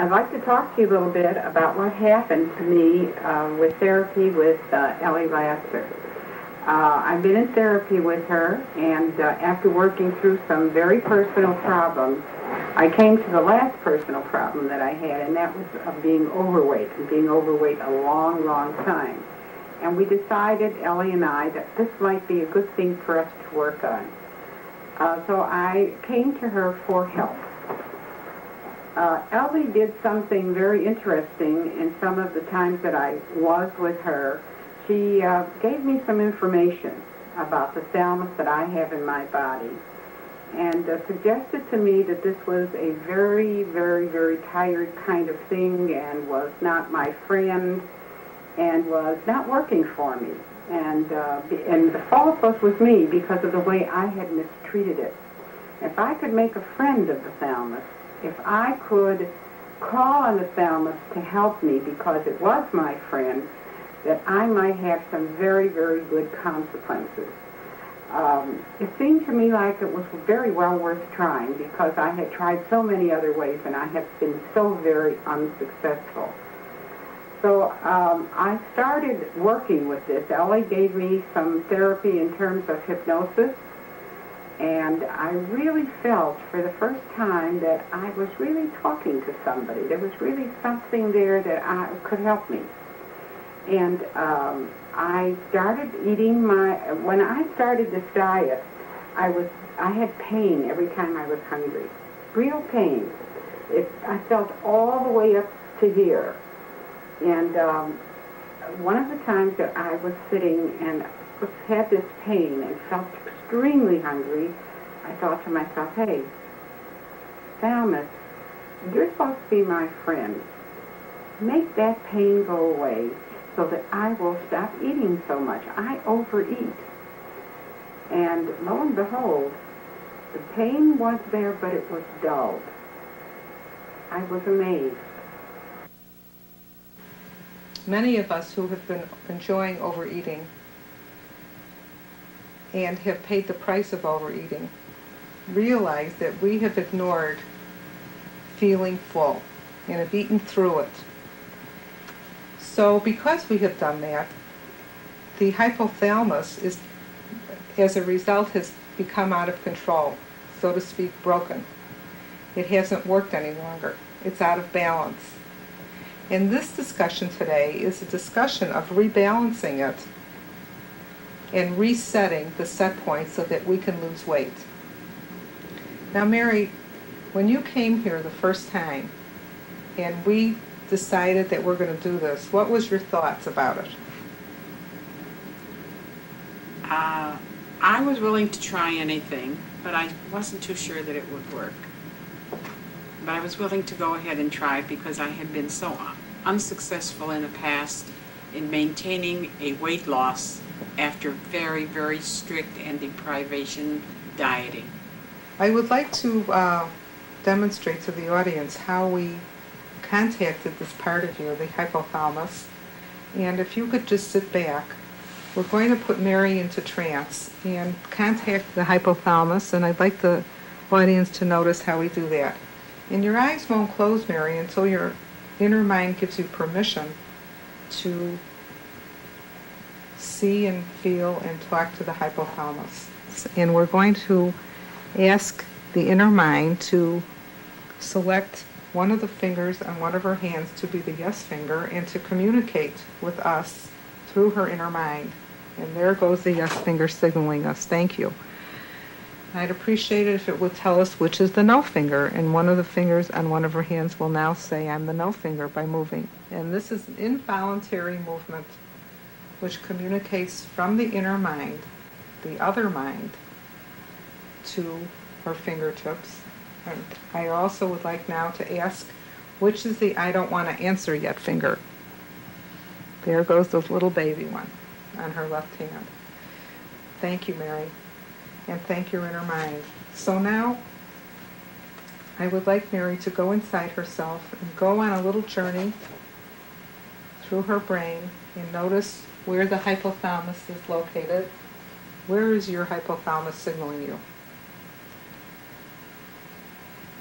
I'd like to talk to you a little bit about what happened to me with therapy with Ellie Lasser. I've been in therapy with her, and after working through some very personal problems, I came to the last personal problem that I had, and that was of being overweight, and being overweight a long, long time. And we decided, Ellie and I, that this might be a good thing for us to work on. So I came to her for help. Ellie did something very interesting in some of the times that I was with her. She gave me some information about the thalamus that I have in my body, and suggested to me that this was a very, very, very tired kind of thing and was not my friend and was not working for me. And the fault was with me because of the way I had mistreated it. If I could make a friend of the thalamus, if I could call on the thalamus to help me because it was my friend, that I might have some very, very good consequences. It seemed to me like it was very well worth trying because I had tried so many other ways and I have been so very unsuccessful. So I started working with this. Ellie gave me some therapy in terms of hypnosis, and I really felt for the first time that I was really talking to somebody. There was really something there that could help me. And I started eating when I started this diet, I had pain every time I was hungry. Real pain. I felt all the way up to here. And one of the times that I was sitting and had this pain and felt extremely hungry, I thought to myself, hey, thalamus, you're supposed to be my friend. Make that pain go away so that I will stop eating so much. I overeat. And lo and behold, the pain was there, but it was dulled. I was amazed. Many of us who have been enjoying overeating and have paid the price of overeating realize that we have ignored feeling full and have eaten through it. So because we have done that, the hypothalamus as a result, has become out of control, so to speak, broken. It hasn't worked any longer. It's out of balance. And this discussion today is a discussion of rebalancing it and resetting the set point so that we can lose weight. Now, Mary, when you came here the first time and we decided that we're going to do this, what was your thoughts about it? I was willing to try anything, but I wasn't too sure that it would work. But I was willing to go ahead and try because I had been so unsuccessful in the past in maintaining a weight loss after very, very strict and deprivation dieting. I would like to demonstrate to the audience how we contacted this part of you, the hypothalamus. And if you could just sit back, we're going to put Mary into trance and contact the hypothalamus, and I'd like the audience to notice how we do that. And your eyes won't close, Mary, until your inner mind gives you permission to see and feel and talk to the hypothalamus. And we're going to ask the inner mind to select one of the fingers on one of her hands to be the yes finger and to communicate with us through her inner mind. And there goes the yes finger signaling us. Thank you. I'd appreciate it if it would tell us which is the no finger, and one of the fingers on one of her hands will now say, I'm the no finger, by moving. And this is an involuntary movement which communicates from the inner mind, the other mind, to her fingertips. And I also would like now to ask, which is the I don't want to answer yet finger? There goes the little baby one on her left hand. Thank you, Mary. And thank your inner mind. So now, I would like Mary to go inside herself and go on a little journey through her brain and notice where the hypothalamus is located. Where is your hypothalamus signaling you?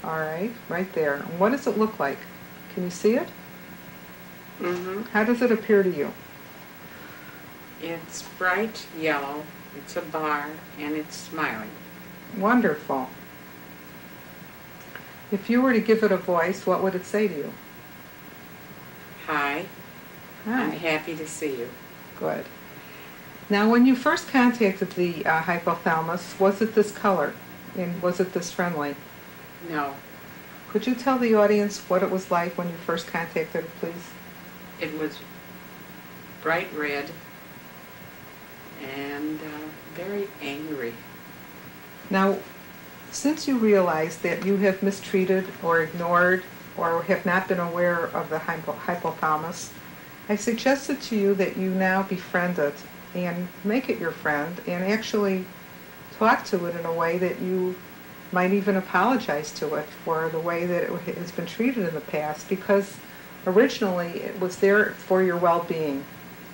All right, right there. And what does it look like? Can you see it? Mm-hmm. How does it appear to you? It's bright yellow, it's a bar, and it's smiling. Wonderful. If you were to give it a voice, what would it say to you? Hi, I'm Hi. happy to see you. Good. Now, when you first contacted the hypothalamus, was it this color? And was it this friendly? No, Could you tell the audience what it was like when you first contacted it, please? it was bright red and very angry. Now, since you realize that you have mistreated or ignored or have not been aware of the hypothalamus, I suggested to you that you now befriend it and make it your friend and actually talk to it in a way that you might even apologize to it for the way that it has been treated in the past, because originally it was there for your well-being.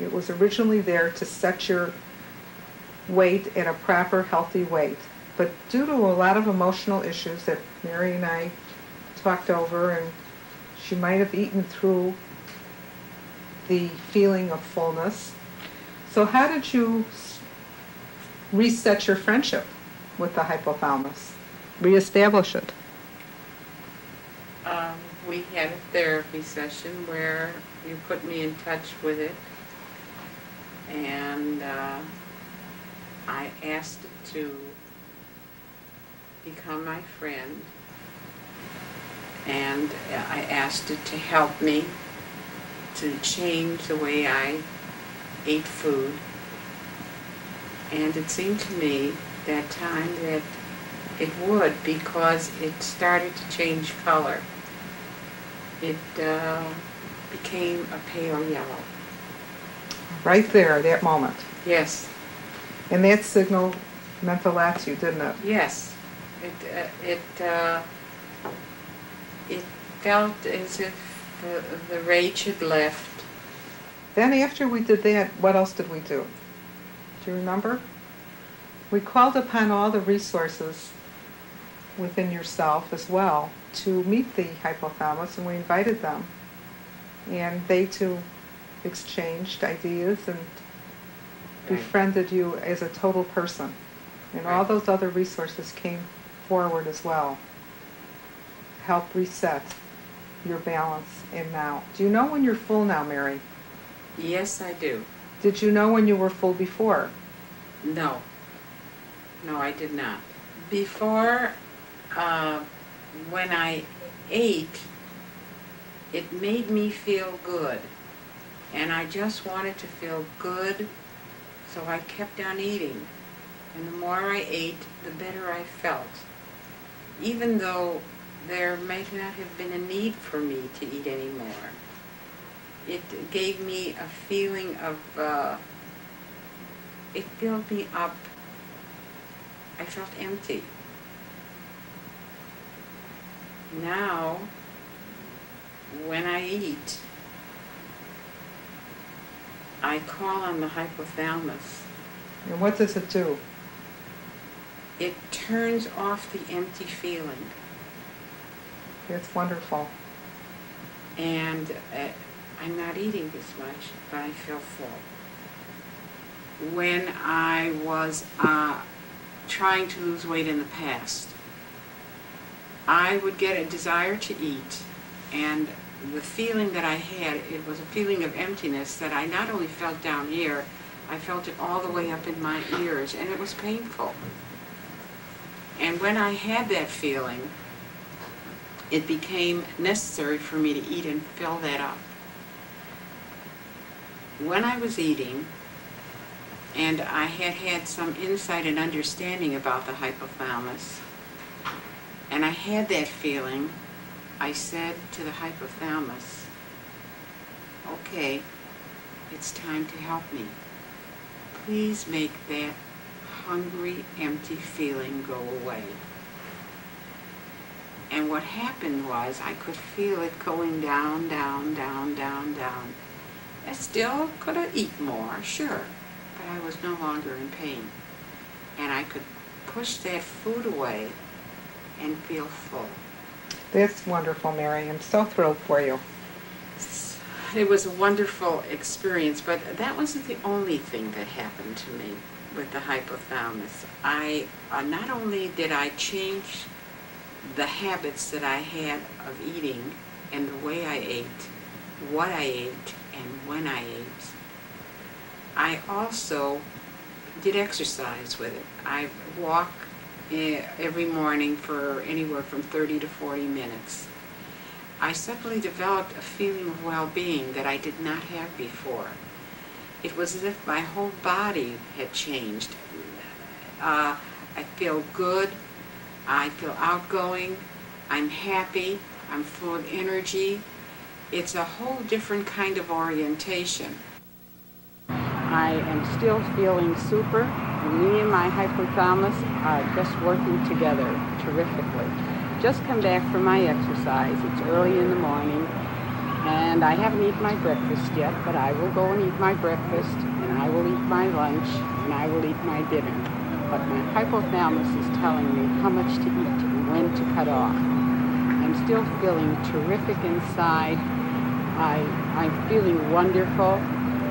It was originally there to set your weight at a proper, healthy weight. But due to a lot of emotional issues that Mary and I talked over, and she might have eaten through the feeling of fullness. So how did you reset your friendship with the hypothalamus? Reestablish it? We had a therapy session where you put me in touch with it, and I asked it to become my friend, and I asked it to help me to change the way I ate food. And it seemed to me that time that it would, because it started to change color. It became a pale yellow. Right there, that moment. Yes, And that signal meant a lot to you, didn't it? yes. It felt as if the rage had left. Then after we did that, what else did we do? Do you remember? We called upon all the resources within yourself as well to meet the hypothalamus, and we invited them. And they too exchanged ideas and befriended you as a total person. And all Right. those other resources came forward as well to help reset your balance in now. Do you know when you're full now, Mary? Yes, I do. Did you know when you were full before? No. No, I did not. Before, when I ate, it made me feel good. And I just wanted to feel good, so I kept on eating. And the more I ate, the better I felt. Even though there might not have been a need for me to eat anymore. It gave me a feeling of, it filled me up. I felt empty. Now, when I eat, I call on the hypothalamus. And what does it do? It turns off the empty feeling. It's wonderful. And I'm not eating as much, but I feel full. When I was trying to lose weight in the past, I would get a desire to eat, and the feeling that I had, it was a feeling of emptiness that I not only felt down here, I felt it all the way up in my ears, and it was painful. And when I had that feeling, it became necessary for me to eat and fill that up. When I was eating, and I had had some insight and understanding about the hypothalamus, and I had that feeling, I said to the hypothalamus, okay, it's time to help me. Please make that hungry, empty feeling go away. And what happened was I could feel it going down, down, down, down, down. I still could have eaten more, sure, but I was no longer in pain. And I could push that food away and feel full. That's wonderful, Mary. I'm so thrilled for you. It was a wonderful experience, but that wasn't the only thing that happened to me with the hypothalamus. Not only did I change the habits that I had of eating and the way I ate, what I ate, and when I ate, I also did exercise with it. I walk every morning for anywhere from 30 to 40 minutes. I suddenly developed a feeling of well-being that I did not have before. It was as if my whole body had changed. I feel good, I feel outgoing, I'm happy, I'm full of energy. It's a whole different kind of orientation. I am still feeling super. Me and my hypothalamus are just working together terrifically. Just come back from my exercise. It's early in the morning, and I haven't eaten my breakfast yet, but I will go and eat my breakfast, and I will eat my lunch, and I will eat my dinner. But my hypothalamus is telling me how much to eat and when to cut off. I'm still feeling terrific inside. I'm feeling wonderful.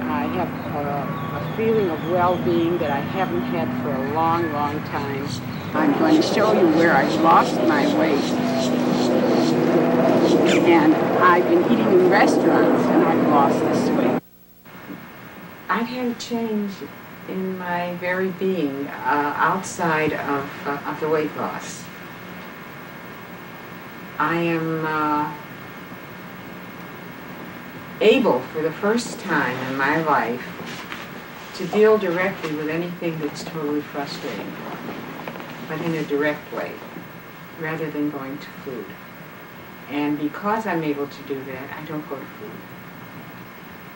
I have a feeling of well-being that I haven't had for a long, long time. I'm going to show you where I've lost my weight. And I've been eating in restaurants and I've lost this weight. I've had a change in my very being outside of the weight loss. I am able for the first time in my life to deal directly with anything that's totally frustrating for me, but in a direct way, rather than going to food. And because I'm able to do that, I don't go to food.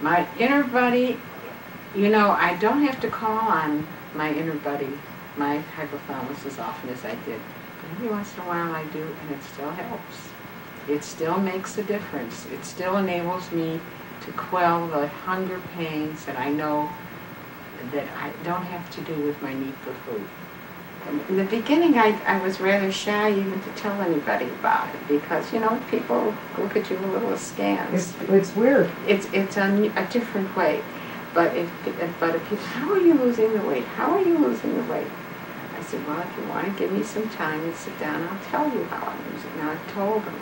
My inner buddy, you know, I don't have to call on my inner buddy, my hypothalamus, as often as I did. But every once in a while I do, and it still helps. It still makes a difference. It still enables me to quell the hunger pains that I know that I don't have to do with my need for food. In the beginning, I was rather shy even to tell anybody about it because, you know, people look at you a little askance. It's weird. It's a different way. But if people, how are you losing the weight? How are you losing the weight? I said, well, if you want to give me some time and sit down, I'll tell you how I'm losing. And I told them.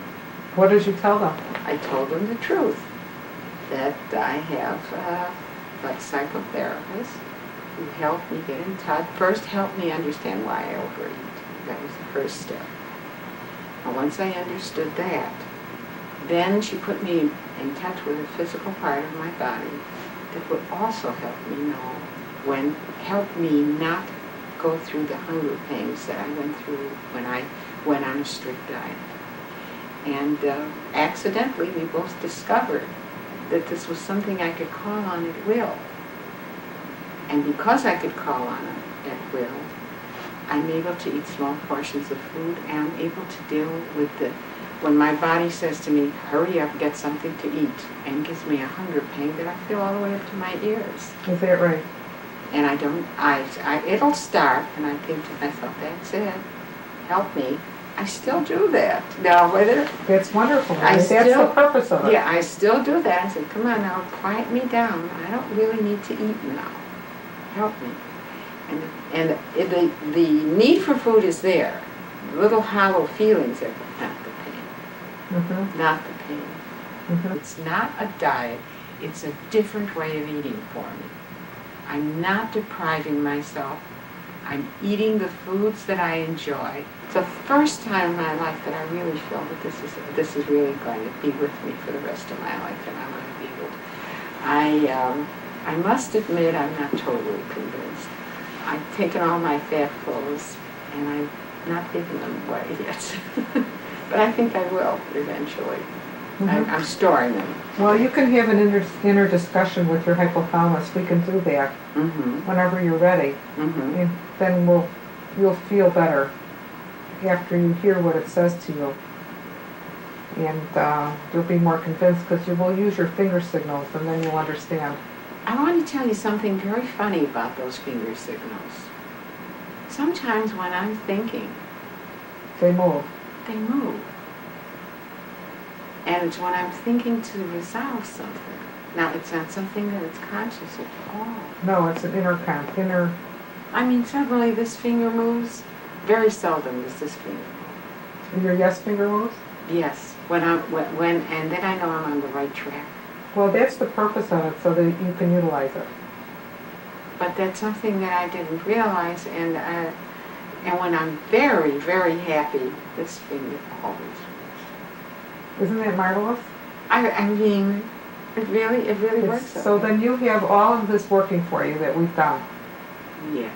What did you tell them? I told them the truth, that I have a psychotherapist who helped me get in touch. First, helped me understand why I overeat. That was the first step. And once I understood that, then she put me in touch with a physical part of my body that would also help me not go through the hunger pains that I went through when I went on a strict diet. And accidentally, we both discovered that this was something I could call on at will. And because I could call on it at will, I'm able to eat small portions of food, and I'm able to deal with when my body says to me, hurry up, get something to eat, and gives me a hunger pain that I feel all the way up to my ears. Is that right? And it'll start, and I think to myself, that's it, help me. I still do that. Now, whether... That's wonderful. That's the purpose of it. Yeah, I still do that. I said, come on now, quiet me down. I don't really need to eat now. Help me. And the need for food is there. Little hollow feelings are not the pain. Mm-hmm. Not the pain. Mm-hmm. It's not a diet. It's a different way of eating for me. I'm not depriving myself. I'm eating the foods that I enjoy. It's the first time in my life that I really feel that this is really going to be with me for the rest of my life, and I'm going to be able. I must admit I'm not totally convinced. I've taken all my fat clothes, and I'm not giving them away yet. But I think I will eventually. Mm-hmm. I'm storing them. Well, you can have an inner discussion with your hypothalamus. We can do that whenever you're ready. Mm-hmm. And then you'll feel better after you hear what it says to you. And you'll be more convinced because you will use your finger signals, and then you'll understand. I want to tell you something very funny about those finger signals. Sometimes when I'm thinking, they move. They move. And it's when I'm thinking to resolve something. Now, it's not something that it's conscious at all. No, it's an inner. I mean, suddenly this finger moves. Very seldom does this finger move. Your yes finger moves? Yes, and then I know I'm on the right track. Well, that's the purpose of it, so that you can utilize it. But that's something that I didn't realize, and when I'm very, very happy, this finger always moves. Isn't that marvelous? I mean, it really works. So then you have all of this working for you that we've done. Yes,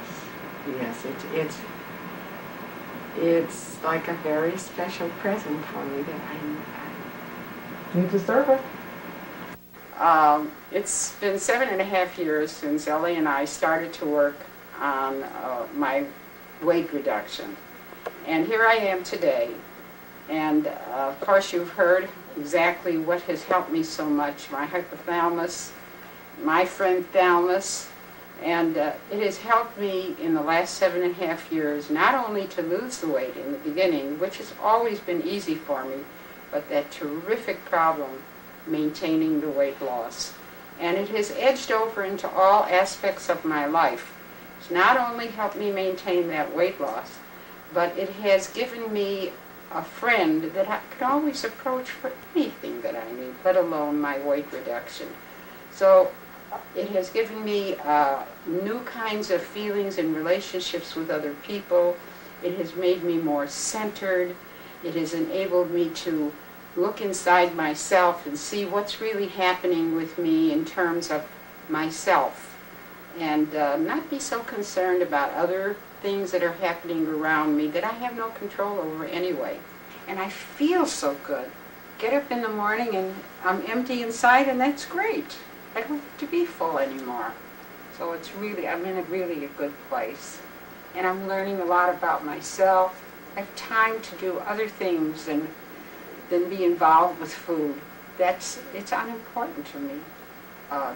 it's like a very special present for me that You deserve it. It's been 7.5 years since Ellie and I started to work on my weight reduction. And here I am today. And of course you've heard exactly what has helped me so much, my hypothalamus, my friend thalamus, and it has helped me in the last 7.5 years not only to lose the weight in the beginning, which has always been easy for me, but that terrific problem maintaining the weight loss. And it has edged over into all aspects of my life. It's not only helped me maintain that weight loss, but it has given me a friend that I could always approach for anything that I need, let alone my weight reduction. So it has given me new kinds of feelings and relationships with other people. It has made me more centered. It has enabled me to look inside myself and see what's really happening with me in terms of myself, and not be so concerned about other things that are happening around me that I have no control over anyway. And I feel so good. Get up in the morning and I'm empty inside, and that's great. I don't have to be full anymore. So I'm in a really good place. And I'm learning a lot about myself. I have time to do other things than be involved with food. It's unimportant to me,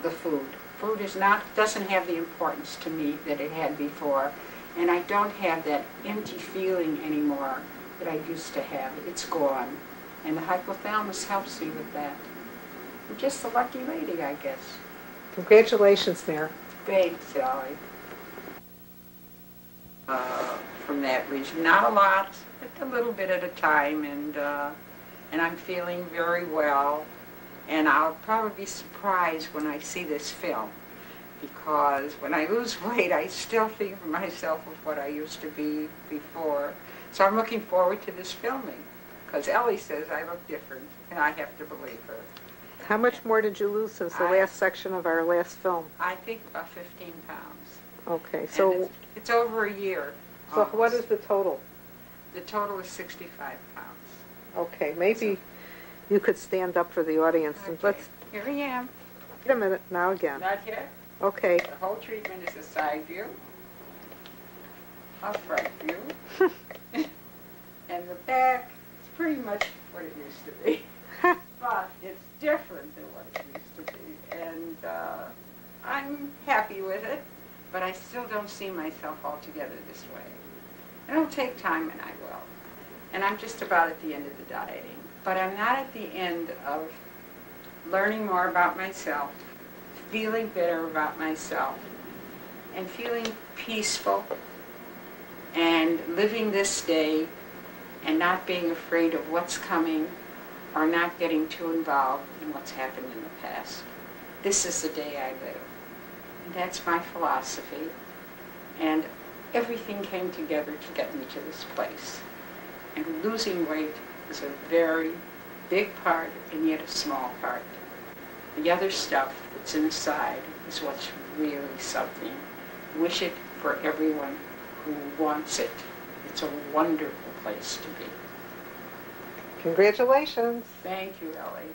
the food. Food doesn't have the importance to me that it had before, and I don't have that empty feeling anymore that I used to have. It's gone, and the hypothalamus helps me with that. I'm just a lucky lady, I guess. Congratulations, Mayor. Thanks, Sally. From that region, not a lot, but a little bit at a time, and I'm feeling very well, and I'll probably be surprised when I see this film, because when I lose weight, I still think of myself of what I used to be before. So I'm looking forward to this filming, because Ellie says I look different, and I have to believe her. How much more did you lose since the last section of our last film? I think about 15 pounds. Okay, so it's over a year. So almost. What is the total? The total is 65 pounds. Okay, maybe you could stand up for the audience. Okay. And let's. Here I am. Wait a minute, now again. Not yet. Okay. The whole treatment is a side view, a front view, and the back is pretty much what it used to be. But it's different than what it used to be, and I'm happy with it, but I still don't see myself altogether this way. It'll take time, and I will. And I'm just about at the end of the dieting. But I'm not at the end of learning more about myself, feeling better about myself, and feeling peaceful, and living this day, and not being afraid of what's coming, or not getting too involved in what's happened in the past. This is the day I live. And that's my philosophy. And everything came together to get me to this place. And losing weight is a very big part, and yet a small part. The other stuff that's inside is what's really something. Wish it for everyone who wants it. It's a wonderful place to be. Congratulations. Thank you, Ellie.